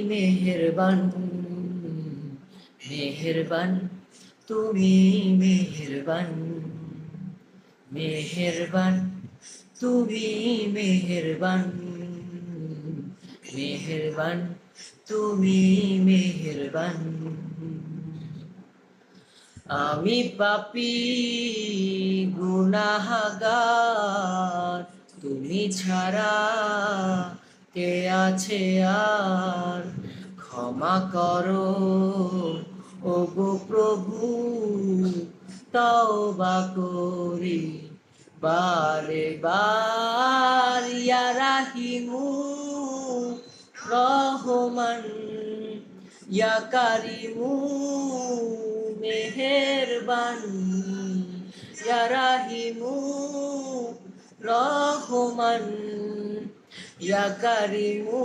মেহেরবান মেহেরবান তুমি মেহেরবান মেহেরবান তুমি মেহেরবান মেহেরবান তুমি মেহেরবান আমি পাপী গুনাহগার তুমি ছাড়া কে আছে আর ক্ষমা করো ও গো প্রভু তওবা করি বারে বার ইয়া রাহিমু রহমান ইয়া কারিমু মেহেরবান ইয়া রাহিমু রহমান ইয়া কারিমু